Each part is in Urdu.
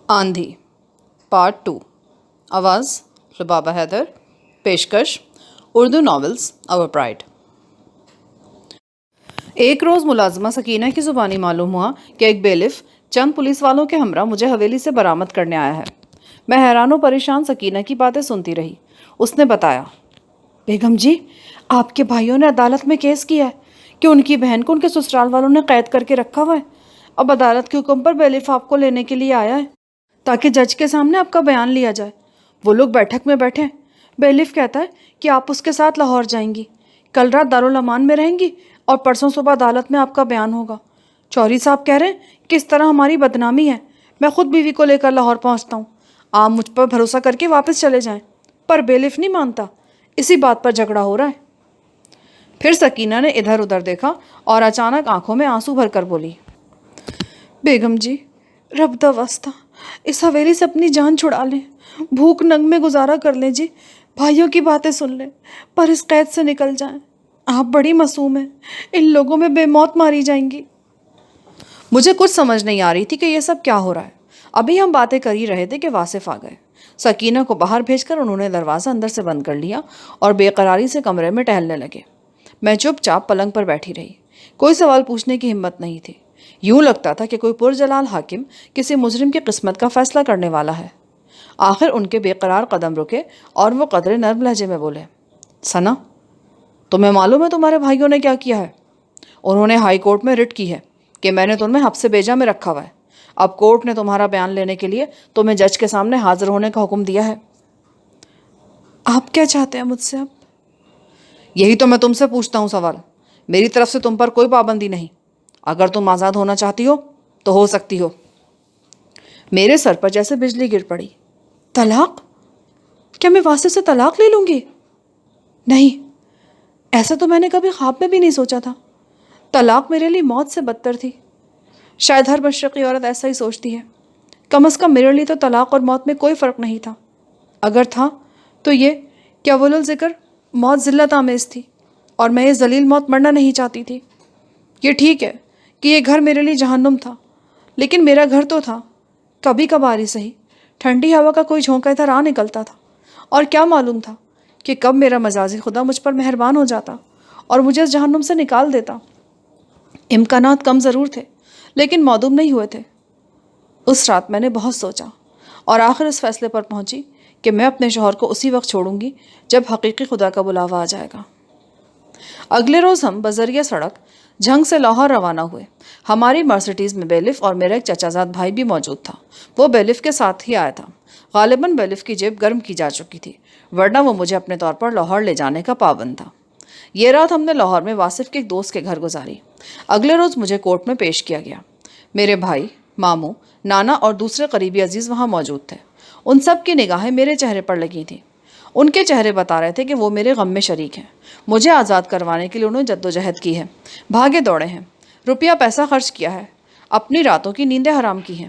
آندھی پارٹ 2 آواز لبابہ حیدر پیشکش اردو ناولز اور پرائڈ۔ ایک روز ملازمہ سکینہ کی زبانی معلوم ہوا کہ ایک بیلف چند پولیس والوں کے ہمراہ مجھے حویلی سے برآمد کرنے آیا ہے۔ میں حیران و پریشان سکینہ کی باتیں سنتی رہی۔ اس نے بتایا، بیگم جی، آپ کے بھائیوں نے عدالت میں کیس کیا ہے کہ ان کی بہن کو ان کے سسرال والوں نے قید کر کے رکھا ہوا ہے۔ اب عدالت کے حکم پر بیلف آپ کو لینے کے لیے آیا ہے تاکہ جج کے سامنے آپ کا بیان لیا جائے۔ وہ لوگ بیٹھک میں بیٹھے ہیں۔ بیلف کہتا ہے کہ آپ اس کے ساتھ لاہور جائیں گی، کل رات دارالامان میں رہیں گی اور پرسوں صبح عدالت میں آپ کا بیان ہوگا۔ چوری صاحب کہہ رہے ہیں کہ اس طرح ہماری بدنامی ہے۔ میں خود بیوی کو لے کر لاہور پہنچتا ہوں، آپ مجھ پر بھروسہ کر کے واپس چلے جائیں۔ پر بیلف نہیں مانتا، اسی بات پر جھگڑا ہو رہا ہے۔ پھر سکینہ نے ادھر ادھر دیکھا اور اچانک آنکھوں میں آنسو بھر کر بولی، بیگم جی، رب دا واسطہ اس حویلی سے اپنی جان چھڑا لیں، بھوک ننگ میں گزارا کر لیں جی، بھائیوں کی باتیں سن لیں، پر اس قید سے نکل جائیں۔ آپ بڑی معصوم ہیں، ان لوگوں میں بے موت ماری جائیں گی۔ مجھے کچھ سمجھ نہیں آ رہی تھی کہ یہ سب کیا ہو رہا ہے۔ ابھی ہم باتیں کر ہی رہے تھے کہ واصف آ گئے۔ سکینہ کو باہر بھیج کر انہوں نے دروازہ اندر سے بند کر لیا اور بے قراری سے کمرے میں ٹہلنے لگے۔ میں چپ چاپ پلنگ پر بیٹھی رہی۔ کوئی سوال پوچھنے کی ہمت نہیں تھی۔ یوں لگتا تھا کہ کوئی پرجلال حاکم کسی مجرم کی قسمت کا فیصلہ کرنے والا ہے۔ آخر ان کے بے قرار قدم رکے اور وہ قدرے نرم لہجے میں بولے، ثنا، تمہیں معلوم ہے تمہارے بھائیوں نے کیا کیا ہے؟ انہوں نے ہائی کورٹ میں رٹ کی ہے کہ میں نے تمہیں حبس بیجا میں رکھا ہوا ہے۔ اب کورٹ نے تمہارا بیان لینے کے لیے تمہیں جج کے سامنے حاضر ہونے کا حکم دیا ہے۔ آپ کیا چاہتے ہیں مجھ سے اب؟ یہی تو میں تم سے پوچھتا ہوں سوال۔ میری طرف سے تم پر کوئی پابندی نہیں۔ اگر تم آزاد ہونا چاہتی ہو تو ہو سکتی ہو۔ میرے سر پر جیسے بجلی گر پڑی۔ طلاق؟ کیا میں واصف سے طلاق لے لوں گی؟ نہیں، ایسا تو میں نے کبھی خواب میں بھی نہیں سوچا تھا۔ طلاق میرے لیے موت سے بدتر تھی۔ شاید ہر مشرقی عورت ایسا ہی سوچتی ہے۔ کم از کم میرے لیے تو طلاق اور موت میں کوئی فرق نہیں تھا۔ اگر تھا تو یہ کیا ذکر موت ذلت آمیز تھی اور میں یہ ذلیل موت مرنا نہیں چاہتی تھی۔ یہ ٹھیک ہے کہ یہ گھر میرے لیے جہنم تھا، لیکن میرا گھر تو تھا۔ کبھی کبھار ہی صحیح ٹھنڈی ہوا کا کوئی جھونکا ادھر آ نکلتا تھا، اور کیا معلوم تھا کہ کب میرا مجازی خدا مجھ پر مہربان ہو جاتا اور مجھے اس جہنم سے نکال دیتا۔ امکانات کم ضرور تھے، لیکن معدوم نہیں ہوئے تھے۔ اس رات میں نے بہت سوچا اور آخر اس فیصلے پر پہنچی کہ میں اپنے شوہر کو اسی وقت چھوڑوں گی جب حقیقی خدا کا بلاوا آ جائے گا۔ اگلے روز ہم بذریعہ سڑک جھنگ سے لاہور روانہ ہوئے۔ ہماری مرسیڈیز میں بیلف اور میرا ایک چچا زاد بھائی بھی موجود تھا۔ وہ بیلف کے ساتھ ہی آیا تھا۔ غالباً بیلف کی جیب گرم کی جا چکی تھی، ورنہ وہ مجھے اپنے طور پر لاہور لے جانے کا پابند تھا۔ یہ رات ہم نے لاہور میں واصف کے ایک دوست کے گھر گزاری۔ اگلے روز مجھے کورٹ میں پیش کیا گیا۔ میرے بھائی، ماموں، نانا اور دوسرے قریبی عزیز وہاں موجود تھے۔ ان سب کی نگاہیں میرے چہرے پر لگی تھیں۔ ان کے چہرے بتا رہے تھے کہ وہ میرے غم میں شریک ہیں۔ مجھے آزاد کروانے کے لیے انہوں نے جدوجہد کی ہے، بھاگے دوڑے ہیں، روپیہ پیسہ خرچ کیا ہے، اپنی راتوں کی نیندیں حرام کی ہیں۔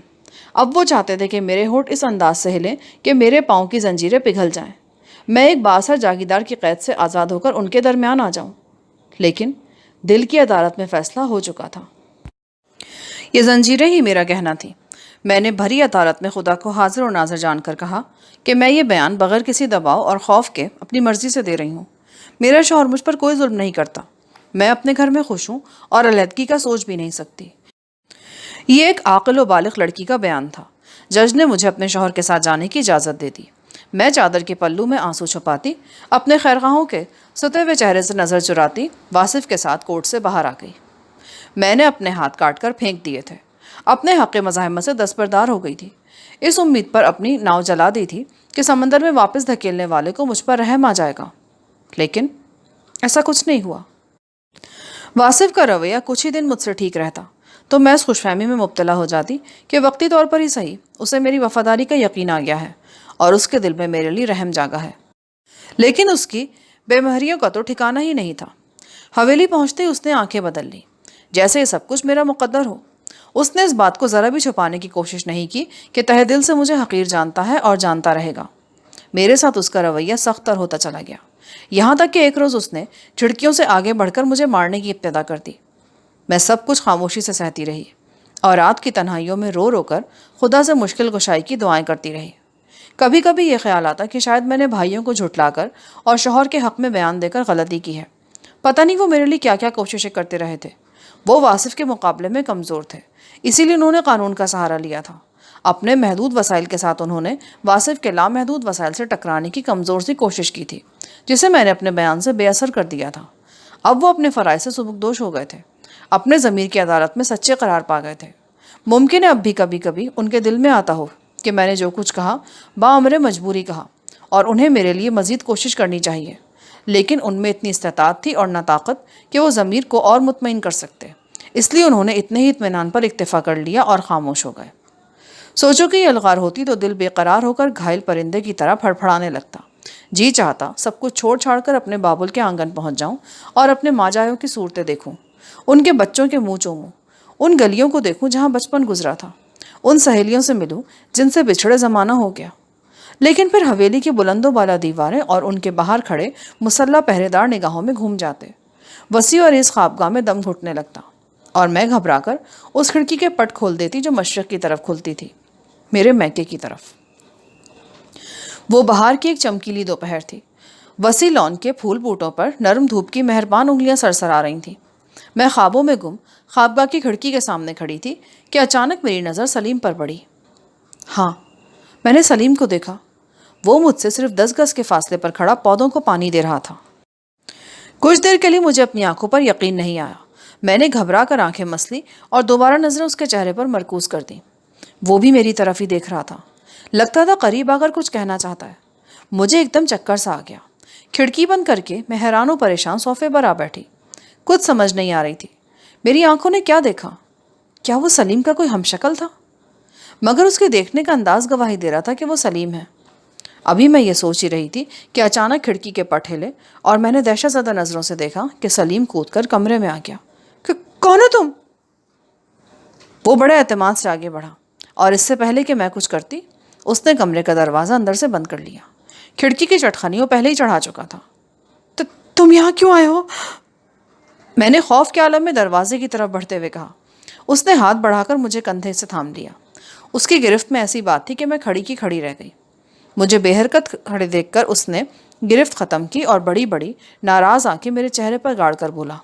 اب وہ چاہتے تھے کہ میرے ہونٹ اس انداز سے ہلیں کہ میرے پاؤں کی زنجیریں پگھل جائیں، میں ایک بااثر جاگیردار کی قید سے آزاد ہو کر ان کے درمیان آ جاؤں۔ لیکن دل کی عدالت میں فیصلہ ہو چکا تھا۔ یہ زنجیریں ہی میرا گہنا تھیں۔ میں نے بھری عدالت میں خدا کو حاضر و ناظر جان کر کہا کہ میں یہ بیان بغیر کسی دباؤ اور خوف کے اپنی مرضی سے دے رہی ہوں۔ میرا شوہر مجھ پر کوئی ظلم نہیں کرتا، میں اپنے گھر میں خوش ہوں اور علیحدگی کا سوچ بھی نہیں سکتی۔ یہ ایک عاقل و بالغ لڑکی کا بیان تھا۔ جج نے مجھے اپنے شوہر کے ساتھ جانے کی اجازت دے دی۔ میں چادر کے پلو میں آنسو چھپاتی، اپنے خیرخواہوں کے ستے ہوئے چہرے سے نظر چراتی واصف کے ساتھ کورٹ سے باہر آ گئی۔ میں نے اپنے ہاتھ کاٹ کر پھینک دیے تھے، اپنے حق مزاحمت سے دستبردار ہو گئی تھی، اس امید پر اپنی ناؤ جلا دی تھی کہ سمندر میں واپس دھکیلنے والے کو مجھ پر رحم آ جائے گا۔ لیکن ایسا کچھ نہیں ہوا۔ واصف کا رویہ کچھ ہی دن مجھ سے ٹھیک رہتا تو میں اس خوش فہمی میں مبتلا ہو جاتی کہ وقتی طور پر ہی صحیح اسے میری وفاداری کا یقین آ گیا ہے اور اس کے دل میں میرے لیے رحم جاگا ہے۔ لیکن اس کی بے مہریوں کا تو ٹھکانہ ہی نہیں تھا۔ حویلی پہنچتے ہی اس نے آنکھیں بدل لی، جیسے یہ سب کچھ میرا مقدر ہو۔ اس نے اس بات کو ذرا بھی چھپانے کی کوشش نہیں کی کہ تہہ دل سے مجھے حقیر جانتا ہے اور جانتا رہے گا۔ میرے ساتھ اس کا رویہ سخت تر ہوتا چلا گیا، یہاں تک کہ ایک روز اس نے جھڑکیوں سے آگے بڑھ کر مجھے مارنے کی ابتدا کر دی۔ میں سب کچھ خاموشی سے سہتی رہی۔ اور رات کی تنہائیوں میں رو رو کر خدا سے مشکل کشائی کی دعائیں کرتی رہی۔ کبھی کبھی یہ خیال آتا کہ شاید میں نے بھائیوں کو جھٹلا کر اور شوہر کے حق میں بیان دے کر غلطی کی ہے۔ پتہ نہیں وہ میرے لیے کیا کیا کوششیں کرتے رہے تھے۔ وہ واصف کے مقابلے میں کمزور تھے، اسی لیے انہوں نے قانون کا سہارا لیا تھا۔ اپنے محدود وسائل کے ساتھ انہوں نے واصف کے لامحدود وسائل سے ٹکرانے کی کمزور سی کوشش کی تھی، جسے میں نے اپنے بیان سے بے اثر کر دیا تھا۔ اب وہ اپنے فرائض سے سبکدوش ہو گئے تھے، اپنے ضمیر کی عدالت میں سچے قرار پا گئے تھے۔ ممکن ہے اب بھی کبھی کبھی ان کے دل میں آتا ہو کہ میں نے جو کچھ کہا بامر مجبوری کہا، اور انہیں میرے لیے مزید کوشش کرنی چاہیے، لیکن ان میں اتنی استطاعت تھی اور نہ طاقت کہ وہ ضمیر کو اور مطمئن کر سکتے۔ اس لیے انہوں نے اتنے ہی اطمینان پر اکتفا کر لیا اور خاموش ہو گئے۔ سوچو کہ یہ الغار ہوتی تو دل بے قرار ہو کر گھائل پرندے کی طرح پھڑپھڑانے لگتا۔ جی چاہتا سب کچھ چھوڑ چھاڑ کر اپنے بابل کے آنگن پہنچ جاؤں اور اپنے ماجایوں کی صورتیں دیکھوں، ان کے بچوں کے منہ چوموں، ان گلیوں کو دیکھوں جہاں بچپن گزرا تھا، ان سہیلیوں سے ملوں جن سے بچھڑے زمانہ ہو گیا۔ لیکن پھر حویلی کی بلند و بالا دیواریں اور ان کے باہر کھڑے مسلح پہرے دار نگاہوں میں گھوم جاتے۔ وسیع اور اس خوابگاہ میں دم گھٹنے لگتا، اور میں گھبرا کر اس کھڑکی کے پٹ کھول دیتی جو مشرق کی طرف کھلتی تھی، میرے میکے کی طرف۔ وہ بہار کی ایک چمکیلی دوپہر تھی۔ وسیع لان کے پھول بوٹوں پر نرم دھوپ کی مہربان انگلیاں سرسر آ رہی تھیں۔ میں خوابوں میں گم خوابگاہ کی کھڑکی کے سامنے کھڑی تھی کہ اچانک میری نظر سلیم پر پڑی۔ ہاں، میں نے سلیم کو دیکھا۔ وہ مجھ سے صرف 10 گز کے فاصلے پر کھڑا پودوں کو پانی دے رہا تھا۔ کچھ دیر کے لیے مجھے اپنی آنکھوں پر یقین نہیں آیا۔ میں نے گھبرا کر آنکھیں مسلی اور دوبارہ نظریں اس کے چہرے پر مرکوز کر دیں۔ وہ بھی میری طرف ہی دیکھ رہا تھا، لگتا تھا قریب آ کر کچھ کہنا چاہتا ہے۔ مجھے ایک دم چکر سا آ گیا۔ کھڑکی بند کر کے میں حیران و پریشان صوفے پر آ بیٹھی۔ کچھ سمجھ نہیں آ رہی تھی، میری آنکھوں نے کیا دیکھا؟ کیا وہ سلیم کا کوئی ہم شکل تھا؟ مگر اس کے دیکھنے کا انداز گواہی دے رہا تھا کہ وہ سلیم ہے۔ ابھی میں یہ سوچ ہی رہی تھی کہ اچانک کھڑکی کے پٹ ہلے اور میں نے دہشت زدہ نظروں سے دیکھا کہ سلیم کود کر کمرے میں آ گیا۔ کون ہو تم؟ وہ بڑے اعتماد سے آگے بڑھا، اور اس سے پہلے کہ میں کچھ کرتی اس نے کمرے کا دروازہ اندر سے بند کر لیا۔ کھڑکی کی چٹخنی وہ پہلے ہی چڑھا چکا تھا۔ تم یہاں کیوں آئے ہو؟ میں نے خوف کے عالم میں دروازے کی طرف بڑھتے ہوئے کہا۔ اس نے ہاتھ بڑھا کر مجھے کندھے سے تھام لیا۔ اس کی گرفت میں ایسی بات تھی کہ میں کھڑی کی کھڑی رہ گئی۔ مجھے بے حرکت کھڑے دیکھ کر اس نے گرفت ختم کی اور بڑی بڑی ناراض آنکھیں میرے چہرے پر گاڑ کر بولا،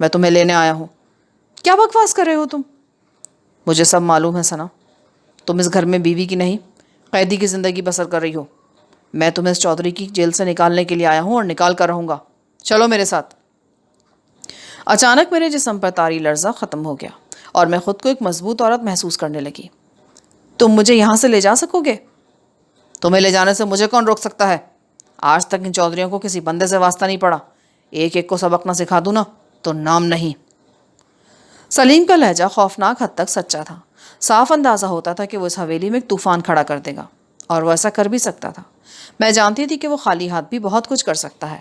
میں تمہیں لینے آیا ہوں۔ کیا بکواس کر رہے ہو تم؟ مجھے سب معلوم ہے ثنا، تم اس گھر میں بیوی کی نہیں قیدی کی زندگی بسر کر رہی ہو۔ میں تمہیں اس چودھری کی جیل سے نکالنے کے لیے آیا ہوں اور نکال کر رہوں گا۔ چلو میرے ساتھ۔ اچانک میرے جسم پر طاری لرزہ ختم ہو گیا اور میں خود کو ایک مضبوط عورت محسوس کرنے لگی۔ تم مجھے یہاں سے لے جا سکو گے؟ تمہیں لے جانے سے مجھے کون روک سکتا ہے؟ آج تک ان چودھریوں کو کسی بندے سے واسطہ نہیں پڑا۔ ایک ایک کو سبق نہ سکھا دوں نا تو نام نہیں۔ سلیم کا لہجہ خوفناک حد تک سچا تھا۔ صاف اندازہ ہوتا تھا کہ وہ اس حویلی میں ایک طوفان کھڑا کر دے گا، اور وہ ایسا کر بھی سکتا تھا۔ میں جانتی تھی کہ وہ خالی ہاتھ بھی بہت کچھ کر سکتا ہے،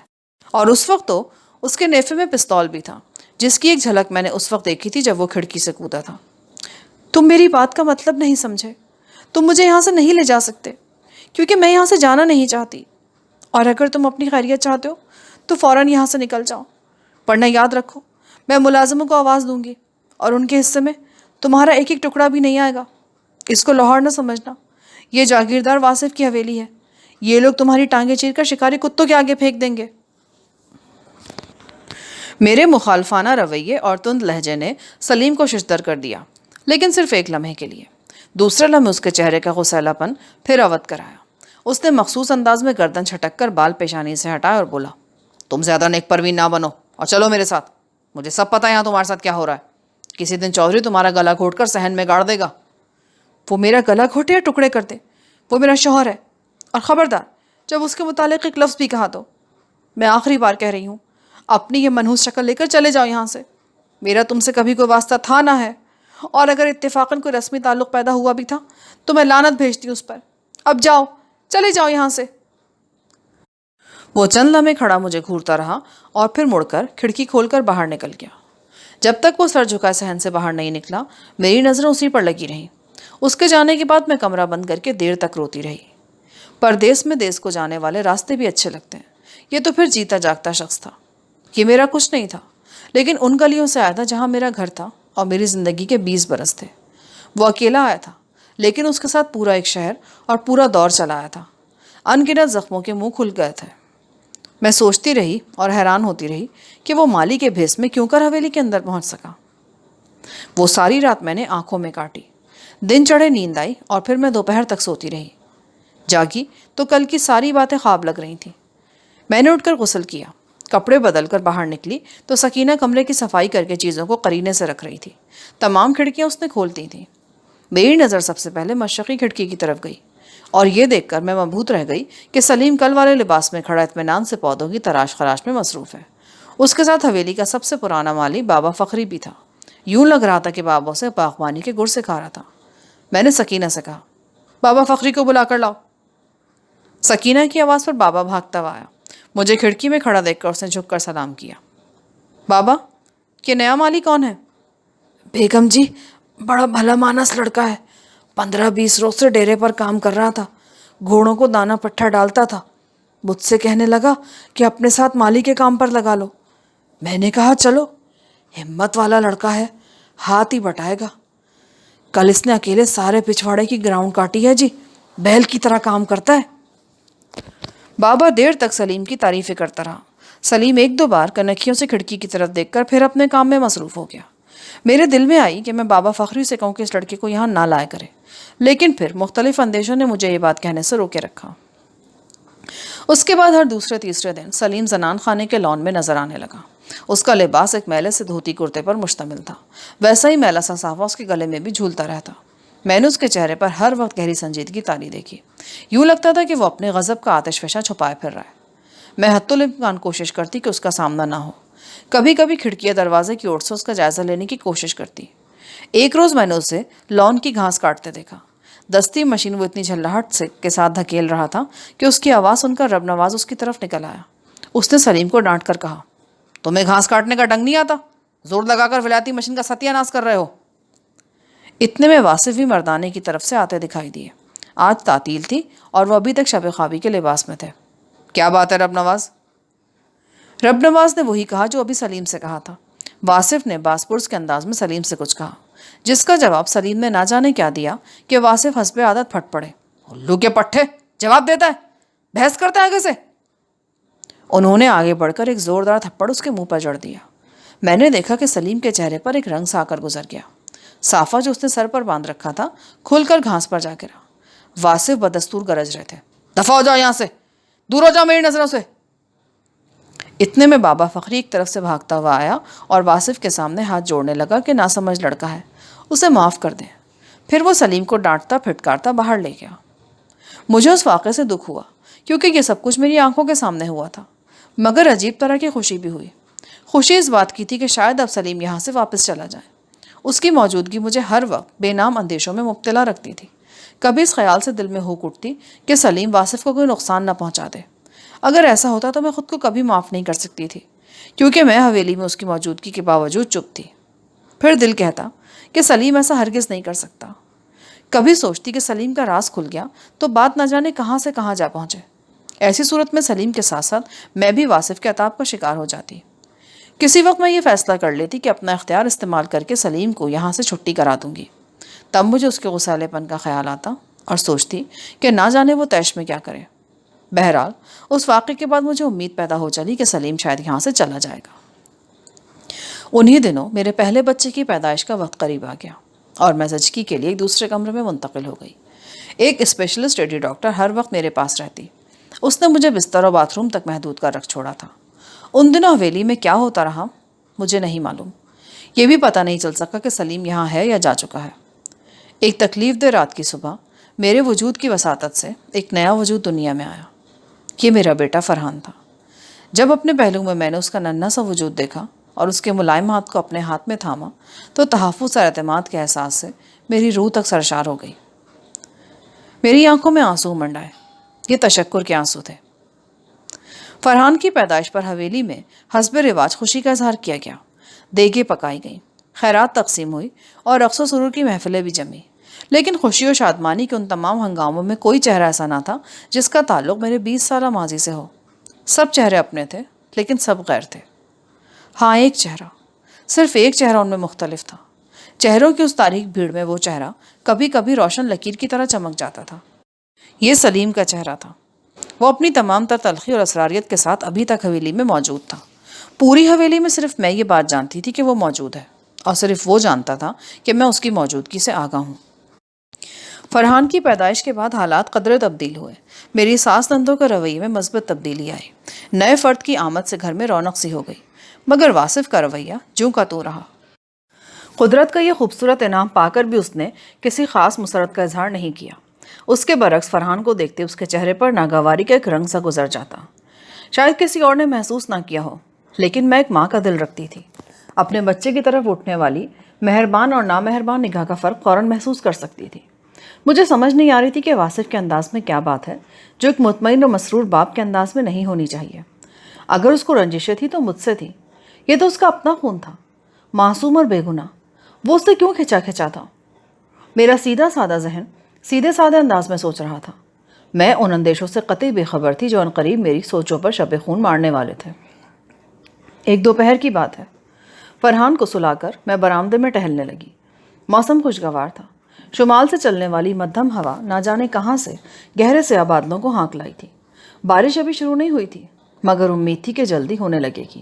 اور اس وقت تو اس کے نیفے میں پستول بھی تھا، جس کی ایک جھلک میں نے اس وقت دیکھی تھی جب وہ کھڑکی سے کودا تھا۔ تم میری بات کا مطلب نہیں سمجھے۔ تم مجھے یہاں سے نہیں لے جا سکتے، کیونکہ میں یہاں سے جانا نہیں چاہتی، اور اگر تم اپنی خیریت چاہتے ہو تو فوراً یہاں سے نکل جاؤ، ورنہ یاد رکھو میں ملازموں کو آواز دوں گی اور ان کے حصے میں تمہارا ایک ایک ٹکڑا بھی نہیں آئے گا۔ اس کو لاہور نہ سمجھنا، یہ جاگیردار واصف کی حویلی ہے۔ یہ لوگ تمہاری ٹانگیں چیر کر شکاری کتوں کے آگے پھینک دیں گے۔ میرے مخالفانہ رویے اور تند لہجے نے سلیم کو ششدر کر دیا، لیکن صرف ایک لمحے کے لیے۔ دوسرے لمحے اس کے چہرے کا غسیلا پن پھر اوت کر آیا۔ اس نے مخصوص انداز میں گردن چھٹک کر بال پیشانی سے ہٹائے اور بولا، تم زیادہ نیک پروین نہ بنو اور چلو میرے ساتھ۔ مجھے سب پتہ ہے یہاں تمہارے ساتھ کیا ہو رہا ہے۔ کسی دن چودھری تمہارا گلا گھوٹ کر صحن میں گاڑ دے گا۔ وہ میرا گلا گھوٹے یا ٹکڑے کر دے، وہ میرا شوہر ہے، اور خبردار جب اس کے متعلق ایک لفظ بھی کہا تو میں آخری بار کہہ رہی ہوں، اپنی یہ منحوس شکل لے کر چلے جاؤ یہاں سے۔ میرا تم سے کبھی کوئی واسطہ تھا نہ ہے، اور اگر اتفاقاً کوئی رسمی تعلق پیدا ہوا بھی تھا تو میں لعنت بھیجتی اس پر۔ اب جاؤ، چلے جاؤ یہاں سے۔ وہ چند لمحے کھڑا مجھے گھورتا رہا اور پھر مڑ کر کھڑکی کھول کر باہر نکل گیا۔ جب تک وہ سر جھکائے صحن سے باہر نہیں نکلا میری نظریں اسی پر لگی رہیں۔ اس کے جانے کے بعد میں کمرہ بند کر کے دیر تک روتی رہی۔ پردیس میں دیس کو جانے والے راستے بھی اچھے لگتے ہیں۔ یہ تو پھر جیتا جاگتا شخص تھا۔ یہ میرا کچھ نہیں تھا، لیکن ان گلیوں سے آیا تھا جہاں میرا گھر تھا اور میری زندگی کے 20 برس تھے۔ وہ اکیلا آیا تھا، لیکن اس کے ساتھ پورا ایک شہر اور پورا دور چلا آیا تھا۔ انگنت زخموں کے منہ کھل گئے تھے۔ میں سوچتی رہی اور حیران ہوتی رہی کہ وہ مالی کے بھیس میں کیوں کر حویلی کے اندر پہنچ سکا۔ وہ ساری رات میں نے آنکھوں میں کاٹی۔ دن چڑھے نیند آئی اور پھر میں دوپہر تک سوتی رہی۔ جاگی تو کل کی ساری باتیں خواب لگ رہی تھیں۔ میں نے اٹھ کر غسل کیا، کپڑے بدل کر باہر نکلی تو سکینہ کمرے کی صفائی کر کے چیزوں کو قرینے سے رکھ رہی تھی۔ تمام کھڑکیاں اس نے کھولتی تھیں۔ میری نظر سب سے پہلے مشرقی کھڑکی کی طرف گئی اور یہ دیکھ کر میں مبہوت رہ گئی کہ سلیم کل والے لباس میں کھڑا اطمینان سے پودوں کی تراش خراش میں مصروف ہے۔ اس کے ساتھ حویلی کا سب سے پرانا مالی بابا فخری بھی تھا۔ یوں لگ رہا تھا کہ بابا سے باغبانی کے گر سکھا رہا تھا۔ میں نے سکینہ سے کہا، بابا فخری کو بلا کر لاؤ۔ سکینہ کی آواز پر بابا بھاگتا ہوا آیا۔ مجھے کھڑکی میں کھڑا دیکھ کر اس نے جھک کر سلام کیا۔ بابا، یہ نیا مالی کون ہے؟ بیگم جی، بڑا بھلا مانس لڑکا ہے۔ 15-20 روز سے ڈیرے پر کام کر رہا تھا، گھوڑوں کو دانا پٹھا ڈالتا تھا۔ مجھ سے کہنے لگا کہ اپنے ساتھ مالی کے کام پر لگا لو۔ میں نے کہا چلو، ہمت والا لڑکا ہے، ہاتھ ہی بٹائے گا۔ کل اس نے اکیلے سارے پچھواڑے کی گراؤنڈ کاٹی ہے جی، بیل کی طرح کام کرتا ہے۔ بابا دیر تک سلیم کی تعریفیں کرتا رہا۔ سلیم 1-2 بار کنکھیوں سے کھڑکی کی طرف دیکھ کر پھر اپنے کام میں مصروف ہو گیا۔ میرے دل میں آئی کہ میں بابا فخری سے کہوں کہ اس لڑکے کو یہاں نہ لایا کرے، لیکن پھر مختلف اندیشوں نے مجھے یہ بات کہنے سے روکے رکھا۔ اس کے بعد ہر دوسرے تیسرے دن سلیم زنان خانے کے لان میں نظر آنے لگا۔ اس کا لباس ایک میلے سے دھوتی کرتے پر مشتمل تھا، ویسا ہی میلا سا صافہ اس کے گلے میں بھی جھولتا رہتا۔ میں نے اس کے چہرے پر ہر وقت گہری سنجیدگی تاری دیکھی۔ یوں لگتا تھا کہ وہ اپنے غضب کا آتش فشاں چھپائے پھر رہا ہے۔ میں حتی الامکان کوشش کرتی کہ اس کا سامنا نہ ہو۔ کبھی کبھی کھڑکی یا دروازے کی اوٹ سے اس کا جائزہ لینے کی کوشش کرتی۔ ایک روز میں نے اسے لان کی گھاس کاٹتے دیکھا۔ دستی مشین وہ اتنی جھلاہٹ سے کے ساتھ دھکیل رہا تھا کہ اس کی آواز سن کر رب نواز اس کی طرف نکل آیا۔ اس نے سلیم کو ڈانٹ کر کہا، تمہیں گھاس کاٹنے کا ڈنگ نہیں آتا؟ زور لگا کر ولایتی مشین کا ستیہ ناش کر رہے ہو۔ اتنے میں واصف بھی مردانے کی طرف سے آتے دکھائی دیے۔ آج تعطیل تھی اور وہ ابھی تک شب خوابی کے لباس میں تھے۔ کیا بات ہے رب نواز؟ رب نواز نے وہی کہا جو ابھی سلیم سے کہا تھا۔ واصف نے باس پرس کے انداز میں سلیم سے کچھ کہا، جس کا جواب سلیم نے نہ جانے کیا دیا کہ واصف حسب عادت پھٹ پڑے۔ الو کے پٹھے، جواب دیتا ہے، بحث کرتا ہے آگے سے۔ انہوں نے آگے بڑھ کر ایک زوردار تھپڑ اس کے منہ پر جڑ دیا۔ میں نے دیکھا کہ سلیم کے چہرے پر ایک رنگ سا کر گزر گیا۔ صافہ جو اس نے سر پر باندھ رکھا تھا کھل کر گھاس پر جا گرا۔ واصف بدستور گرج رہے تھے، دفع ہو جاؤ یہاں سے، دور ہو جاؤ میری نظروں سے۔ اتنے میں بابا فخری ایک طرف سے بھاگتا ہوا آیا اور واصف کے سامنے ہاتھ جوڑنے لگا کہ ناسمجھ لڑکا ہے، اسے معاف کر دیں۔ پھر وہ سلیم کو ڈانٹتا پھٹکارتا باہر لے گیا۔ مجھے اس واقعے سے دکھ ہوا کیونکہ یہ سب کچھ میری آنکھوں کے سامنے ہوا تھا، مگر عجیب طرح کی خوشی بھی ہوئی۔ خوشی اس بات کی تھی کہ شاید اب سلیم یہاں سے واپس چلا جائے۔ اس کی موجودگی مجھے ہر وقت بے نام اندیشوں میں مبتلا رکھتی تھی۔ کبھی اس خیال سے دل میں ہوک اٹھتی کہ سلیم واصف کو کوئی نقصان نہ پہنچا دے۔ اگر ایسا ہوتا تو میں خود کو کبھی معاف نہیں کر سکتی تھی، کیونکہ میں حویلی میں اس کی موجودگی کے باوجود چپ تھی۔ پھر دل کہتا کہ سلیم ایسا ہرگز نہیں کر سکتا۔ کبھی سوچتی کہ سلیم کا راز کھل گیا تو بات نہ جانے کہاں سے کہاں جا پہنچے۔ ایسی صورت میں سلیم کے ساتھ ساتھ میں بھی واصف کے عطاب کا شکار ہو جاتی۔ کسی وقت میں یہ فیصلہ کر لیتی کہ اپنا اختیار استعمال کر کے سلیم کو یہاں سے چھٹی کرا دوں گی۔ تب مجھے اس کے غسالے پن کا خیال آتا اور سوچتی کہ نہ جانے وہ تیش میں کیا کرے۔ بہرحال اس واقعے کے بعد مجھے امید پیدا ہو چلی کہ سلیم شاید یہاں سے چلا جائے گا۔ انہی دنوں میرے پہلے بچے کی پیدائش کا وقت قریب آ گیا اور میں زچگی کے لیے ایک دوسرے کمرے میں منتقل ہو گئی۔ ایک اسپیشلسٹ لیڈی ڈاکٹر ہر وقت میرے پاس رہتی۔ اس نے مجھے بستر اور باتھ روم تک محدود کر رکھ چھوڑا تھا۔ ان دنوں حویلی میں کیا ہوتا رہا مجھے نہیں معلوم۔ یہ بھی پتہ نہیں چل سکا کہ سلیم یہاں ہے یا جا چکا ہے۔ ایک تکلیف دہ رات کی صبح میرے وجود کی وساطت سے ایک نیا وجود دنیا میں آیا۔ یہ میرا بیٹا فرحان تھا۔ جب اپنے پہلو میں نے اس کا ننھا سا وجود دیکھا اور اس کے ملائم ہاتھ کو اپنے ہاتھ میں تھاما تو تحفظ اور اعتماد کے احساس سے میری روح تک سرشار ہو گئی۔ میری آنکھوں میں آنسو منڈائے۔ یہ تشکر کے آنسو تھے۔ فرحان کی پیدائش پر حویلی میں حسب رواج خوشی کا اظہار کیا گیا۔ دیگیں پکائی گئیں، خیرات تقسیم ہوئی اور رقص و سرور کی محفلیں بھی جمی۔ لیکن خوشی و شادمانی کے ان تمام ہنگاموں میں کوئی چہرہ ایسا نہ تھا جس کا تعلق میرے 20 سالہ ماضی سے ہو۔ سب چہرے اپنے تھے لیکن سب غیر تھے۔ ہاں، ایک چہرہ، صرف ایک چہرہ ان میں مختلف تھا۔ چہروں کی اس تاریک بھیڑ میں وہ چہرہ کبھی کبھی روشن لکیر کی طرح چمک جاتا تھا۔ یہ سلیم کا چہرہ تھا۔ وہ اپنی تمام تر تلخی اور اسراریت کے ساتھ ابھی تک حویلی میں موجود تھا۔ پوری حویلی میں صرف میں یہ بات جانتی تھی کہ وہ موجود ہے، اور صرف وہ جانتا تھا کہ میں اس کی موجودگی سے آگاہ ہوں۔ فرحان کی پیدائش کے بعد حالات قدرے تبدیل ہوئے۔ میری ساس نندوں کے رویے میں مثبت تبدیلی آئی۔ نئے فرد کی آمد سے گھر میں رونق سی ہو گئی، مگر واصف کا رویہ جوں کا تو رہا۔ قدرت کا یہ خوبصورت انعام پا کر بھی اس نے کسی خاص مسرت کا اظہار نہیں کیا۔ اس کے برعکس فرحان کو دیکھتے اس کے چہرے پر ناگواری کا ایک رنگ سا گزر جاتا۔ شاید کسی اور نے محسوس نہ کیا ہو، لیکن میں ایک ماں کا دل رکھتی تھی۔ اپنے بچے کی طرف اٹھنے والی مہربان اور نامہربان نگاہ کا فرق فوراً محسوس کر سکتی تھی۔ مجھے سمجھ نہیں آ رہی تھی کہ واصف کے انداز میں کیا بات ہے جو ایک مطمئن اور مسرور باپ کے انداز میں نہیں ہونی چاہیے۔ اگر اس کو رنجشیں تھی تو مجھ سے تھی، یہ تو اس کا اپنا خون تھا، معصوم اور بے گناہ۔ وہ اس سے کیوں کھچا تھا؟ میرا سیدھا سادہ ذہن سیدھے سادے انداز میں سوچ رہا تھا۔ میں ان اندیشوں سے قطعی بے خبر تھی جو عنقریب میری سوچوں پر شب خون مارنے والے تھے۔ ایک دوپہر کی بات ہے، فرحان کو سلا کر میں برآمدے میں ٹہلنے لگی۔ موسم خوشگوار تھا۔ شمال سے چلنے والی مدھم ہوا نہ جانے کہاں سے گہرے سیاہ بادلوں کو ہانک لائی تھی۔ بارش ابھی شروع نہیں ہوئی تھی، مگر امید تھی کہ جلدی ہونے لگے گی۔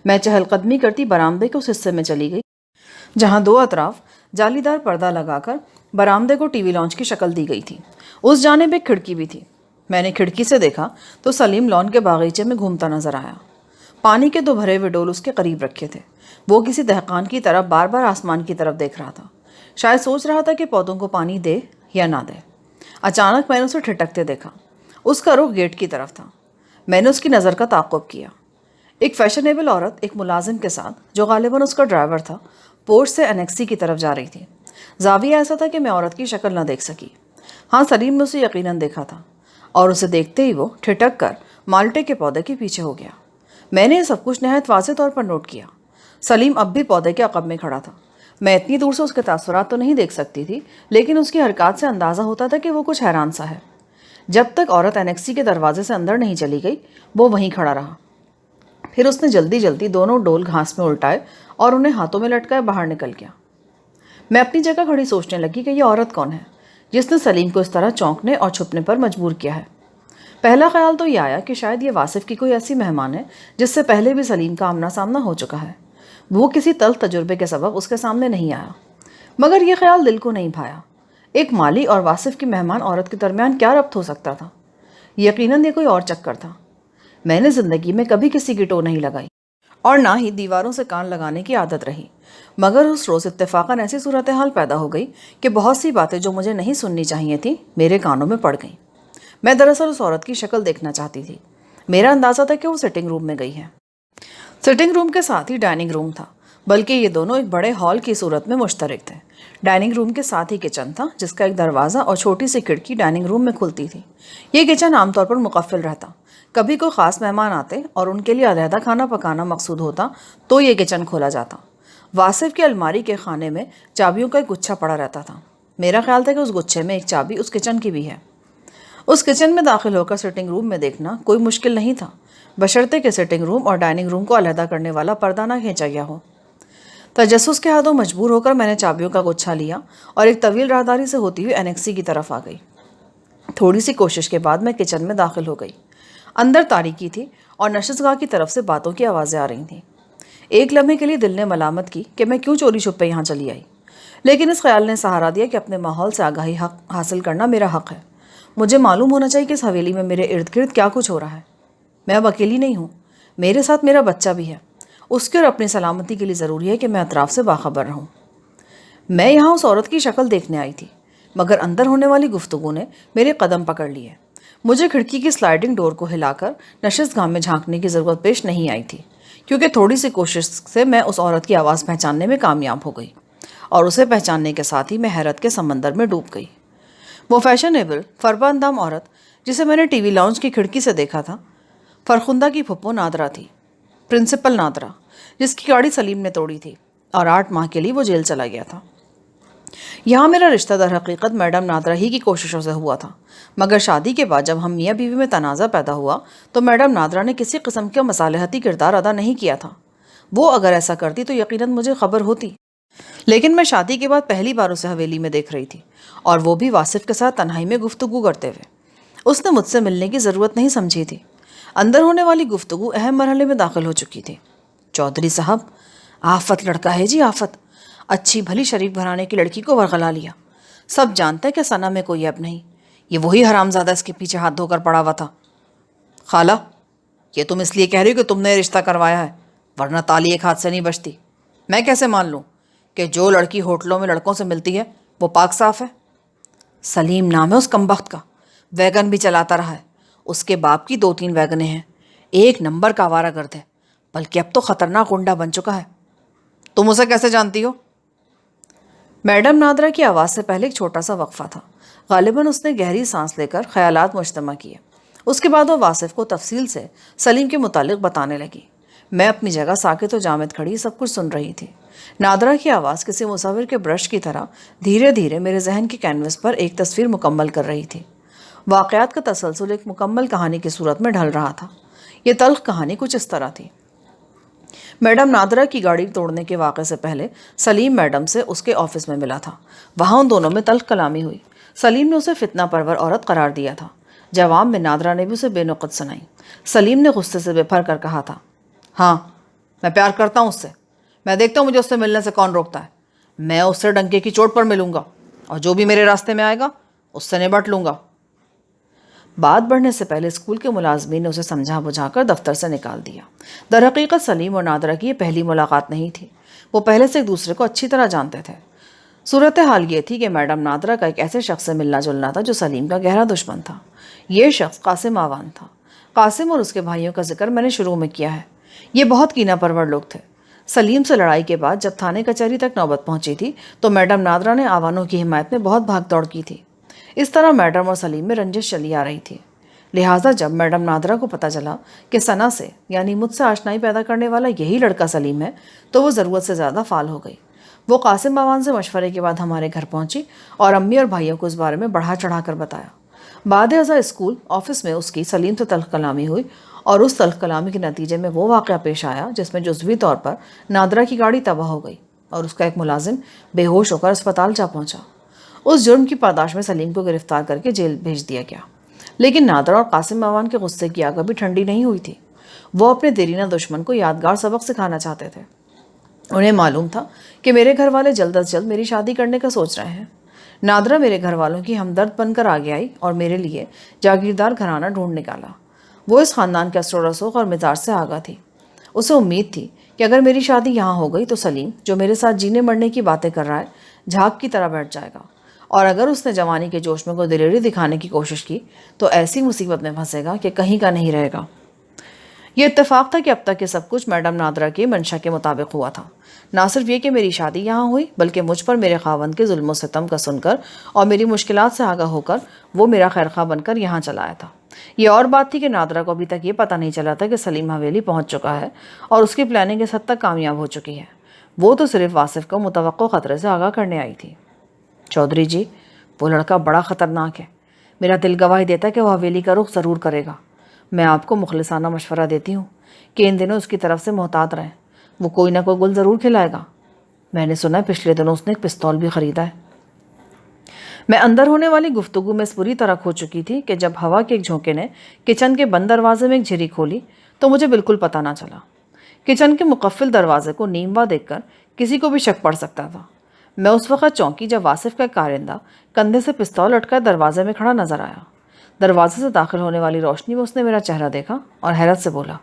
میں چہل قدمی کرتی برآمدے کے اس حصے میں چلی گئی جہاں دو اطراف جالی دار پردہ لگا کر برآمدے کو ٹی وی لانچ کی شکل دی گئی تھی۔ اس جانب ایک کھڑکی بھی تھی۔ میں نے کھڑکی سے دیکھا تو سلیم لان کے باغیچے میں گھومتا نظر آیا۔ پانی کے دو بھرے ہوئے ڈول اس کے قریب رکھے تھے۔ وہ کسی دہقان کی طرف بار بار آسمان کی طرف دیکھ رہا تھا، شاید سوچ رہا تھا کہ پودوں کو پانی دے یا نہ دے۔ اچانک میں نے اسے ٹھٹکتے دیکھا۔ اس کا رخ گیٹ کی طرف تھا۔ میں نے اس کی نظر کا تعاقب کیا۔ ایک فیشنیبل عورت ایک ملازم کے ساتھ، جو غالباً اس کا ڈرائیور تھا، پورچ سے انیکسی کی طرف جا رہی تھی۔ زاویہ ایسا تھا کہ میں عورت کی شکل نہ دیکھ سکی۔ ہاں، سلیم نے اسے یقیناً دیکھا تھا، اور اسے دیکھتے ہی وہ ٹھٹک کر مالٹے کے پودے کے پیچھے ہو گیا۔ میں نے یہ سب کچھ نہایت واضح طور پر نوٹ کیا۔ سلیم اب بھی پودے کے عقب میں کھڑا تھا۔ میں اتنی دور سے اس کے تاثرات تو نہیں دیکھ سکتی تھی، لیکن اس کی حرکات سے اندازہ ہوتا تھا کہ وہ کچھ حیران سا ہے۔ جب تک عورت انیکسی کے دروازے سے اندر نہیں چلی گئی، وہ وہیں کھڑا رہا۔ پھر اس نے جلدی جلدی دونوں ڈول گھاس میں الٹائے اور انہیں ہاتھوں میں لٹکائے باہر نکل گیا۔ میں اپنی جگہ کھڑی سوچنے لگی کہ یہ عورت کون ہے جس نے سلیم کو اس طرح چونکنے اور چھپنے پر مجبور کیا ہے۔ پہلا خیال تو یہ آیا کہ شاید یہ واصف کی کوئی ایسی مہمان ہے جس سے پہلے بھی سلیم کا آمنا سامنا ہو چکا ہے۔ وہ کسی تلخ تجربے کے سبب اس کے سامنے نہیں آیا، مگر یہ خیال دل کو نہیں بھایا۔ ایک مالی اور واصف کی مہمان عورت کے درمیان کیا ربط ہو سکتا تھا؟ یقیناً یہ کوئی اور چکر تھا۔ میں نے زندگی میں کبھی کسی کی ٹو نہیں لگائی، اور نہ ہی دیواروں سے کان لگانے کی عادت رہی، مگر اس روز اتفاقاً ایسی صورتحال پیدا ہو گئی کہ بہت سی باتیں جو مجھے نہیں سننی چاہیے تھیں میرے کانوں میں پڑ گئیں۔ میں دراصل اس عورت کی شکل دیکھنا چاہتی تھی۔ میرا اندازہ تھا کہ وہ سٹنگ روم میں گئی ہے۔ سٹنگ روم کے ساتھ ہی ڈائننگ روم تھا، بلکہ یہ دونوں ایک بڑے ہال کی صورت میں مشترک تھے۔ ڈائننگ روم کے ساتھ ہی کچن تھا، جس کا ایک دروازہ اور چھوٹی سی کھڑکی ڈائننگ روم میں کھلتی تھی۔ یہ کچن عام طور پر مقفل رہتا۔ کبھی کوئی خاص مہمان آتے اور ان کے لیے علیحدہ کھانا پکانا مقصود ہوتا تو یہ کچن کھولا جاتا۔ واصف کی الماری کے خانے میں چابیوں کا ایک گچھا پڑا رہتا تھا۔ میرا خیال تھا کہ اس گچھے میں ایک چابی اس کچن کی بھی ہے۔ اس کچن میں داخل ہو کر سٹنگ روم میں دیکھنا کوئی مشکل نہیں تھا، بشرطے کہ سٹنگ روم اور ڈائننگ روم کو علیحدہ کرنے والا پردہ نہ کھینچا گیا ہو۔ تجسس کے ہاتھوں مجبور ہو کر میں نے چابیوں کا گچھا لیا اور ایک طویل راہداری سے ہوتی ہوئی انیکسی کی طرف آ گئی۔ تھوڑی سی کوشش کے بعد میں کچن میں داخل ہو گئی۔ اندر تاریکی تھی اور نشستگاہ کی طرف سے باتوں کی آوازیں آ رہی تھیں۔ ایک لمحے کے لیے دل نے ملامت کی کہ میں کیوں چوری چھپے یہاں چلی آئی، لیکن اس خیال نے سہارا دیا کہ اپنے ماحول سے آگاہی حاصل کرنا میرا حق ہے۔ مجھے معلوم ہونا چاہیے کہ اس حویلی میں میرے ارد گرد کیا کچھ ہو رہا ہے۔ میں اب اکیلی نہیں ہوں، میرے ساتھ میرا بچہ بھی ہے۔ اس کی اور اپنی سلامتی کے لیے ضروری ہے کہ میں اطراف سے باخبر رہوں۔ میں یہاں اس عورت کی شکل دیکھنے آئی تھی، مگر اندر ہونے والی گفتگو نے میرے قدم پکڑ لیے۔ مجھے کھڑکی کی سلائڈنگ ڈور کو ہلا کر نشست گاہ میں جھانکنے کی ضرورت پیش نہیں آئی تھی، کیونکہ تھوڑی سی کوشش سے میں اس عورت کی آواز پہچاننے میں کامیاب ہو گئی، اور اسے پہچاننے کے ساتھ ہی میں حیرت کے سمندر میں ڈوب گئی۔ وہ فیشنیبل فربہ اندام عورت جسے میں نے ٹی وی لاؤنج کی کھڑکی سے دیکھا تھا، فرخندہ کی پھپھو نادرا تھی، پرنسپل نادرا، جس کی گاڑی سلیم نے توڑی تھی اور 8 ماہ کے لیے وہ جیل چلا گیا تھا۔ یہاں میرا رشتہ در حقیقت میڈم نادرا ہی کی کوششوں سے ہوا تھا، مگر شادی کے بعد جب ہم میاں بیوی میں تنازع پیدا ہوا تو میڈم نادرا نے کسی قسم کا مصالحتی کردار ادا نہیں کیا تھا۔ وہ اگر ایسا کرتی تو یقیناً مجھے خبر ہوتی۔ لیکن میں شادی کے بعد پہلی بار اسے حویلی میں دیکھ رہی تھی، اور وہ بھی واصف کے ساتھ تنہائی میں گفتگو کرتے ہوئے۔ اس نے مجھ سے ملنے کی ضرورت نہیں سمجھی تھی۔ اندر ہونے والی گفتگو اہم مرحلے میں داخل ہو چکی تھی۔ چودھری صاحب، آفت لڑکا ہے جی، آفت۔ اچھی بھلی شریف گھرانے کی لڑکی کو ورغلا لیا۔ سب جانتے ہیں کہ ثنا میں کوئی عیب نہیں، یہ وہی حرامزادہ اس کے پیچھے ہاتھ دھو کر پڑا ہوا تھا۔ خالہ، یہ تم اس لیے کہہ رہی ہو کہ تم نے رشتہ کروایا ہے، ورنہ تالی ایک ہاتھ سے نہیں بچتی۔ میں کیسے مان لوں کہ جو لڑکی ہوٹلوں میں لڑکوں سے ملتی ہے وہ پاک صاف ہے؟ سلیم نام ہے اس کمبخت کا، ویگن بھی چلاتا رہا ہے۔ اس کے باپ کی 2-3 ویگنیں ہیں، ایک نمبر کا آوارہ گرد ہے، بلکہ اب تو خطرناک غنڈہ بن چکا ہے۔ تم اسے کیسے جانتی ہو؟ میڈم نادرا کی آواز سے پہلے ایک چھوٹا سا وقفہ تھا۔ غالباً اس نے گہری سانس لے کر خیالات مجتمع کیے۔ اس کے بعد وہ واصف کو تفصیل سے سلیم کے متعلق بتانے لگی۔ میں اپنی جگہ ساکت و جامد کھڑی سب کچھ سن رہی تھی۔ نادرا کی آواز کسی مصور کے برش کی طرح دھیرے دھیرے میرے ذہن کے کینوس پر ایک تصویر مکمل کر رہی تھی۔ واقعات کا تسلسل ایک مکمل کہانی کی صورت میں ڈھل رہا تھا۔ یہ تلخ کہانی کچھ اس طرح تھی۔ میڈم نادرا کی گاڑی توڑنے کے واقعے سے پہلے سلیم میڈم سے اس کے آفس میں ملا تھا۔ وہاں ان دونوں میں تلخ کلامی ہوئی۔ سلیم نے اسے فتنہ پرور عورت قرار دیا تھا۔ جواب میں نادرا نے بھی اسے بے نقط سنائی۔ سلیم نے غصے سے بے پھر کر کہا تھا، ہاں، میں پیار کرتا ہوں اس سے، میں دیکھتا ہوں مجھے اس سے ملنے سے کون روکتا ہے۔ میں اس سے ڈنکے کی چوٹ پر ملوں گا، اور جو بھی میرے راستے میں آئے گا اس سے نبٹ لوں گا۔ بات بڑھنے سے پہلے اسکول کے ملازمین نے اسے سمجھا بجھا کر دفتر سے نکال دیا۔ در حقیقت سلیم اور نادرا کی یہ پہلی ملاقات نہیں تھی، وہ پہلے سے ایک دوسرے کو اچھی طرح جانتے تھے۔ صورتحال یہ تھی کہ میڈم نادرا کا ایک ایسے شخص سے ملنا جلنا تھا جو سلیم کا گہرا دشمن تھا۔ یہ شخص قاسم آوان تھا۔ قاسم اور اس کے بھائیوں کا ذکر میں نے شروع میں کیا ہے۔ یہ بہت کینہ پرور لوگ تھے۔ سلیم سے لڑائی کے بعد جب تھانے کچہری تک نوبت پہنچی تھی تو میڈم نادرا نے آوانوں کی حمایت میں بہت بھاگ دوڑ کی تھی۔ اس طرح میڈم اور سلیم میں رنجش چلی آ رہی تھی۔ لہٰذا جب میڈم نادرا کو پتہ چلا کہ ثنا سے یعنی مجھ سے آشنائی پیدا کرنے والا یہی لڑکا سلیم ہے تو وہ ضرورت سے زیادہ فعال ہو گئی۔ وہ قاسم آوان سے مشورے کے بعد ہمارے گھر پہنچی اور امی اور بھائیوں کو اس بارے میں بڑھا چڑھا کر بتایا۔ بعد ازاں اسکول آفس میں اس کی سلیم سے تلخ کلامی ہوئی، اور اس تلخ کلامی کے نتیجے میں وہ واقعہ پیش آیا جس میں جزوی طور پر نادرا کی گاڑی تباہ ہو گئی اور اس کا ایک ملازم بے ہوش ہو کر اسپتال جا پہنچا۔ اس جرم کی پاداش میں سلیم کو گرفتار کر کے جیل بھیج دیا گیا۔ لیکن نادرا اور قاسم آوان کے غصے کی آگ ابھی ٹھنڈی نہیں ہوئی تھی۔ وہ اپنے دیرینہ دشمن کو یادگار سبق سکھانا چاہتے تھے۔ انہیں معلوم تھا کہ میرے گھر والے جلد از جلد میری شادی کرنے کا سوچ رہے ہیں۔ نادرا میرے گھر والوں کی ہمدرد بن کر آگے آئی اور میرے لیے جاگیردار گھرانہ ڈھونڈ نکالا۔ وہ اس خاندان کے اثر و رسوخ اور مزاج سے آگاہ تھی۔ اسے امید تھی کہ اگر میری شادی یہاں ہو گئی تو سلیم، جو میرے ساتھ جینے مرنے کی باتیں کر رہا ہے، جھاگ کی طرح بیٹھ جائے گا، اور اگر اس نے جوانی کے جوش میں کوئی دلیری دکھانے کی کوشش کی تو ایسی مصیبت میں پھنسے گا کہ کہیں کا نہیں رہے گا۔ یہ اتفاق تھا کہ اب تک یہ سب کچھ میڈم نادرا کی منشا کے مطابق ہوا تھا۔ نہ صرف یہ کہ میری شادی یہاں ہوئی، بلکہ مجھ پر میرے خاوند کے ظلم و ستم کا سن کر اور میری مشکلات سے آگاہ ہو کر وہ میرا خیرخواہ بن کر یہاں چلا آیا تھا۔ یہ اور بات تھی کہ نادرا کو ابھی تک یہ پتہ نہیں چلا تھا کہ سلیم حویلی پہنچ چکا ہے اور اس کی پلاننگ اس حد تک کامیاب ہو چکی ہے۔ وہ تو صرف واصف کو متوقع خطرے سے آگاہ کرنے آئی تھی۔ چودھری جی، وہ لڑکا بڑا خطرناک ہے۔ میرا دل گواہی دیتا ہے کہ وہ حویلی کا رخ ضرور کرے گا۔ میں آپ کو مخلصانہ مشورہ دیتی ہوں کہ ان دنوں اس کی طرف سے محتاط رہیں، وہ کوئی نہ کوئی گل ضرور کھلائے گا۔ میں نے سنا ہے پچھلے دنوں اس نے ایک پستول بھی خریدا ہے۔ میں اندر ہونے والی گفتگو میں اس بری طرح کھو چکی تھی کہ جب ہوا کے ایک جھونکے نے کچن کے بند دروازے میں ایک جھری کھولی تو مجھے بالکل پتہ نہ چلا۔ کچن کے مقفل دروازے کو نیموا دیکھ کر کسی کو بھی شک پڑ سکتا تھا۔ میں اس وقت چونکی جب واصف کا کارندہ کندھے سے پستول لٹکائے دروازے میں کھڑا نظر آیا۔ دروازے سے داخل ہونے والی روشنی میں اس نے میرا چہرہ دیکھا اور حیرت سے بولا،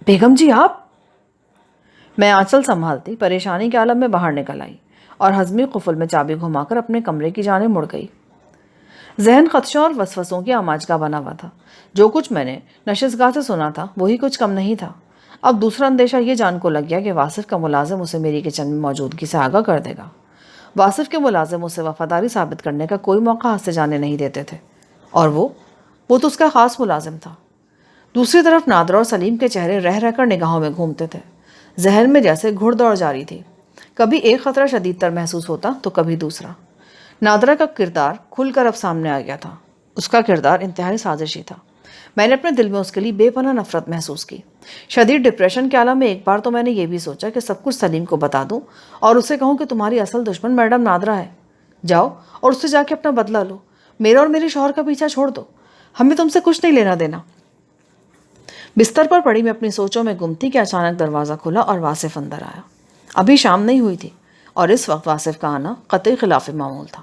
بیگم جی آپ؟ میں آنچل سنبھالتی پریشانی کے عالم میں باہر نکل آئی اور ہضمی قفل میں چابی گھما کر اپنے کمرے کی جانب مڑ گئی۔ ذہن خدشوں اور وسوسوں کی آماج کا بنا ہوا تھا۔ جو کچھ میں نے نشستگاہ سے سنا تھا وہی کچھ کم نہیں تھا۔ اب دوسرا اندیشہ یہ جان کو لگ گیا کہ واصف کا ملازم اسے میری کچن میں موجودگی سے آگاہ کر دے گا۔ واصف کے ملازم اسے وفاداری ثابت کرنے کا کوئی موقع ہاتھ سے جانے نہیں دیتے تھے، اور وہ تو اس کا خاص ملازم تھا۔ دوسری طرف نادرا اور سلیم کے چہرے رہ رہ کر نگاہوں میں گھومتے تھے۔ ذہن میں جیسے گھڑ دوڑ جاری تھی، کبھی ایک خطرہ شدید تر محسوس ہوتا تو کبھی دوسرا۔ نادرا کا کردار کھل کر اب سامنے آ گیا تھا۔ اس کا کردار انتہائی سازشی تھا۔ میں نے اپنے دل میں اس کے لیے بے پناہ نفرت محسوس کی۔ شدید ڈپریشن کے عالم میں ایک بار تو میں نے یہ بھی سوچا کہ سب کچھ سلیم کو بتا دوں اور اسے کہوں کہ تمہاری اصل دشمن میڈم نادرا ہے، جاؤ اور اس سے جا کے اپنا بدلہ لو، میرا اور میرے شوہر کا پیچھا چھوڑ دو، ہمیں تم سے کچھ نہیں لینا دینا۔ بستر پر پڑی میں اپنی سوچوں میں گم تھی کہ اچانک دروازہ کھلا اور واصف اندر آیا۔ ابھی شام نہیں ہوئی تھی اور اس وقت واصف کا آنا قطعی خلاف معمول تھا۔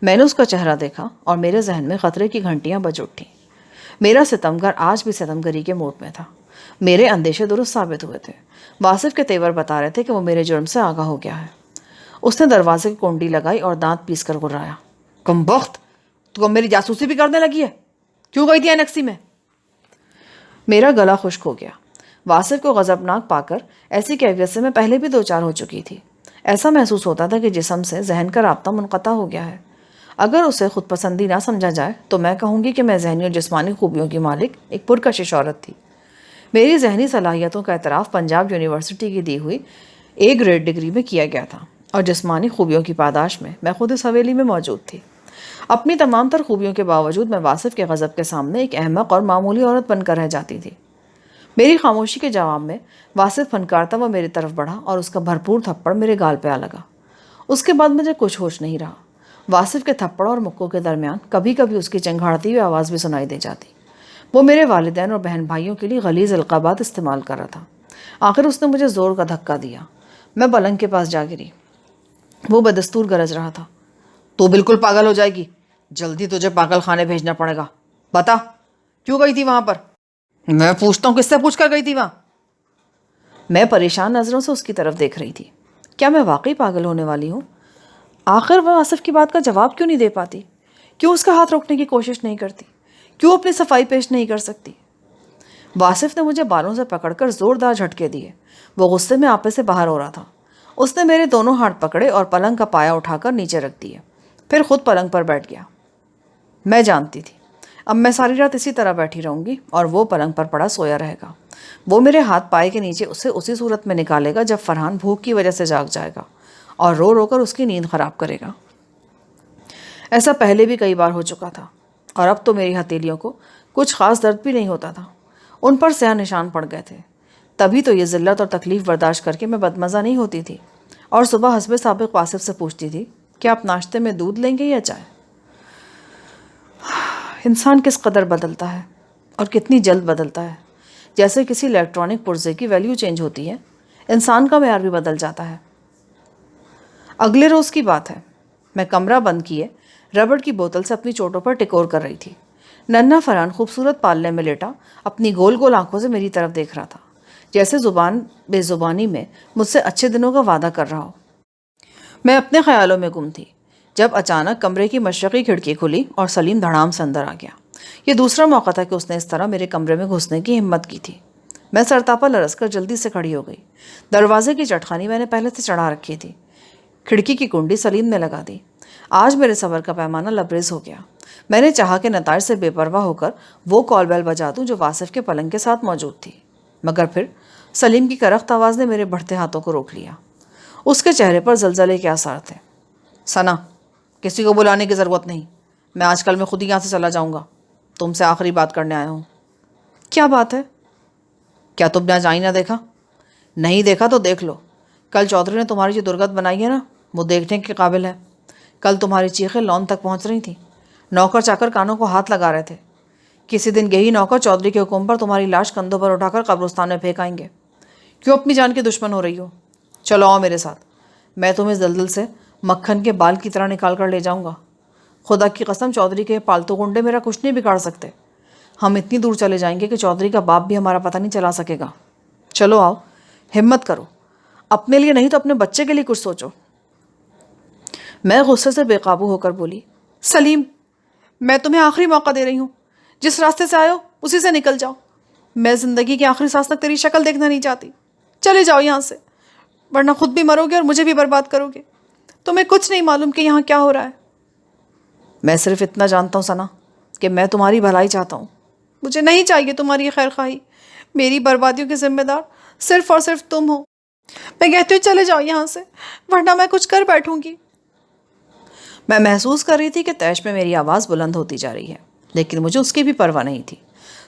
میں نے اس کا چہرہ دیکھا اور میرے ذہن میں خطرے کی گھنٹیاں بج اٹھیں۔ میرا ستمگر آج بھی ستمگری کے موڈ میں تھا۔ میرے اندیشے درست ثابت ہوئے تھے۔ واصف کے تیور بتا رہے تھے کہ وہ میرے جرم سے آگاہ ہو گیا ہے۔ اس نے دروازے کی کنڈی لگائی اور دانت پیس کر گرایا، کمبخت، تو میری جاسوسی بھی کرنے لگی ہے؟ کیوں گئی تھی اینکسی میں؟ میرا گلا خشک ہو گیا۔ واصف کو غضبناک پا کر ایسی کیفیت سے میں پہلے بھی 2 4 ہو چکی تھی۔ ایسا محسوس ہوتا تھا کہ جسم سے ذہن کا رابطہ منقطع ہو گیا ہے۔ اگر اسے خود پسندی نہ سمجھا جائے تو میں کہوں گی کہ میں ذہنی اور جسمانی خوبیوں کی مالک ایک پرکشش عورت تھی۔ میری ذہنی صلاحیتوں کا اعتراف پنجاب یونیورسٹی کی دی ہوئی A گریڈ ڈگری میں کیا گیا تھا اور جسمانی خوبیوں کی پاداش میں خود اس حویلی میں موجود تھی۔ اپنی تمام تر خوبیوں کے باوجود میں واصف کے غضب کے سامنے ایک احمق اور معمولی عورت بن کر رہ جاتی تھی۔ میری خاموشی کے جواب میں واصف فنکارتا وہ میری طرف بڑھا اور اس کا بھرپور تھپڑ میرے گال پہ آ لگا۔ اس کے بعد مجھے کچھ ہوش نہیں رہا۔ واصف کے تھپڑ اور مکوں کے درمیان کبھی کبھی اس کی چنگھاڑتی ہوئی آواز بھی سنائی دے جاتی۔ وہ میرے والدین اور بہن بھائیوں کے لیے غلیظ القابات استعمال کر رہا تھا۔ آخر اس نے مجھے زور کا دھکا دیا۔ میں پلنگ کے پاس جا گری۔ وہ بدستور گرج رہا تھا، تو بالکل پاگل ہو جائے گی، جلدی تجھے پاگل خانے بھیجنا پڑے گا، بتا کیوں گئی تھی وہاں پر؟ میں پوچھتا ہوں، کس سے پوچھ کر گئی تھی وہاں؟ میں پریشان نظروں سے اس کی طرف دیکھ رہی تھی۔ کیا میں واقعی پاگل ہونے والی ہوں؟ آخر وہ آصف کی بات کا جواب کیوں نہیں دے پاتی؟ کیوں اس کا ہاتھ روکنے کی کوشش نہیں کرتی؟ کیوں اپنی صفائی پیش نہیں کر سکتی؟ واصف نے مجھے بالوں سے پکڑ کر زوردار جھٹکے دیے۔ وہ غصے میں آپے سے باہر ہو رہا تھا۔ اس نے میرے دونوں ہاتھ پکڑے اور پلنگ کا پایا اٹھا کر نیچے رکھ دیے، پھر خود پلنگ پر بیٹھ گیا۔ میں جانتی تھی اب میں ساری رات اسی طرح بیٹھی رہوں گی اور وہ پلنگ پر پڑا سویا رہے گا۔ وہ میرے ہاتھ پائے کے نیچے اسے اسی صورت میں نکالے گا جب فرحان بھوک کی وجہ سے جاگ جائے گا اور رو رو کر اس کی نیند خراب کرے گا۔ ایسا پہلے بھی کئی بار ہو چکا تھا اور اب تو میری ہتھیلیوں کو کچھ خاص درد بھی نہیں ہوتا تھا، ان پر سیاہ نشان پڑ گئے تھے۔ تبھی تو یہ ذلت اور تکلیف برداشت کر کے میں بدمزہ نہیں ہوتی تھی اور صبح حسب سابق واصف سے پوچھتی تھی کہ آپ ناشتے میں دودھ لیں گے یا چائے؟ انسان کس قدر بدلتا ہے اور کتنی جلد بدلتا ہے۔ جیسے کسی الیکٹرانک پرزے کی ویلیو چینج ہوتی ہے، انسان کا معیار بھی بدل جاتا ہے۔ اگلے روز کی بات ہے، میں کمرہ بند کیے ربڑ کی بوتل سے اپنی چوٹوں پر ٹکور کر رہی تھی۔ ننھا فرحان خوبصورت پالنے میں لیٹا اپنی گول گول آنکھوں سے میری طرف دیکھ رہا تھا، جیسے زبان بے زبانی میں مجھ سے اچھے دنوں کا وعدہ کر رہا ہو۔ میں اپنے خیالوں میں گم تھی جب اچانک کمرے کی مشرقی کھڑکی کھلی اور سلیم دھڑام سے اندر آ گیا۔ یہ دوسرا موقع تھا کہ اس نے اس طرح میرے کمرے میں گھسنے کی ہمت کی تھی۔ میں سرتاپا لرز کر جلدی سے کھڑی ہو گئی۔ دروازے کی چٹخانی میں نے پہلے سے چڑھا رکھی تھی۔ کھڑکی کی کنڈی سلیم نے لگا دی۔ آج میرے صبر کا پیمانہ لبریز ہو گیا۔ میں نے چاہا کہ نتائج سے بے پرواہ ہو کر وہ کال بیل بجا دوں جو واصف کے پلنگ کے ساتھ موجود تھی، مگر پھر سلیم کی کرخت آواز نے میرے بڑھتے ہاتھوں کو روک لیا۔ اس کے چہرے پر زلزلے کے آثار تھے۔ ثنا، کسی کو بلانے کی ضرورت نہیں، میں آج کل میں خود ہی یہاں سے چلا جاؤں گا، تم سے آخری بات کرنے آیا ہوں۔ کیا بات ہے؟ کیا تم نے آج آئینہ دیکھا؟ نہیں دیکھا تو دیکھ لو۔ کل چودھری نے تمہاری جو درگت بنائی ہے نا، وہ دیکھنے کے قابل ہے۔ کل تمہاری چیخیں لون تک پہنچ رہی تھیں، نوکر چاکر کانوں کو ہاتھ لگا رہے تھے۔ کسی دن یہی نوکر چودھری کے حکم پر تمہاری لاش کندھوں پر اٹھا کر قبرستان میں پھینک آئیں گے۔ کیوں اپنی جان کی دشمن ہو رہی ہو؟ چلو آؤ میرے ساتھ، میں تمہیں اس دلدل سے مکھن کے بال کی طرح نکال کر لے جاؤں گا۔ خدا کی قسم چودھری کے پالتو گنڈے میرا کچھ نہیں بگاڑ سکتے۔ ہم اتنی دور چلے جائیں گے کہ چودھری کا باپ بھی ہمارا پتہ نہیں چلا سکے گا۔ چلو آؤ، ہمت کرو، اپنے لیے نہیں تو اپنے بچے کے لیے کچھ سوچو۔ میں غصے سے بے قابو ہو کر بولی، سلیم، میں تمہیں آخری موقع دے رہی ہوں، جس راستے سے آئے ہو اسی سے نکل جاؤ۔ میں زندگی کی آخری سانس تک تیری شکل دیکھنا نہیں چاہتی۔ چلے جاؤ یہاں سے، ورنہ خود بھی مرو گے اور مجھے بھی برباد کرو گے۔ تمہیں کچھ نہیں معلوم کہ یہاں کیا ہو رہا ہے۔ میں صرف اتنا جانتا ہوں ثنا کہ میں تمہاری بھلائی چاہتا ہوں۔ مجھے نہیں چاہیے تمہاری خیر خواہی، میری بربادیوں کے ذمہ دار صرف اور صرف تم ہو۔ میں کہتی ہوں چلے جاؤ یہاں سے، ورنہ میں کچھ کر بیٹھوں گی۔ میں محسوس کر رہی تھی کہ تیش میں میری آواز بلند ہوتی جا رہی ہے، لیکن مجھے اس کی بھی پرواہ نہیں تھی۔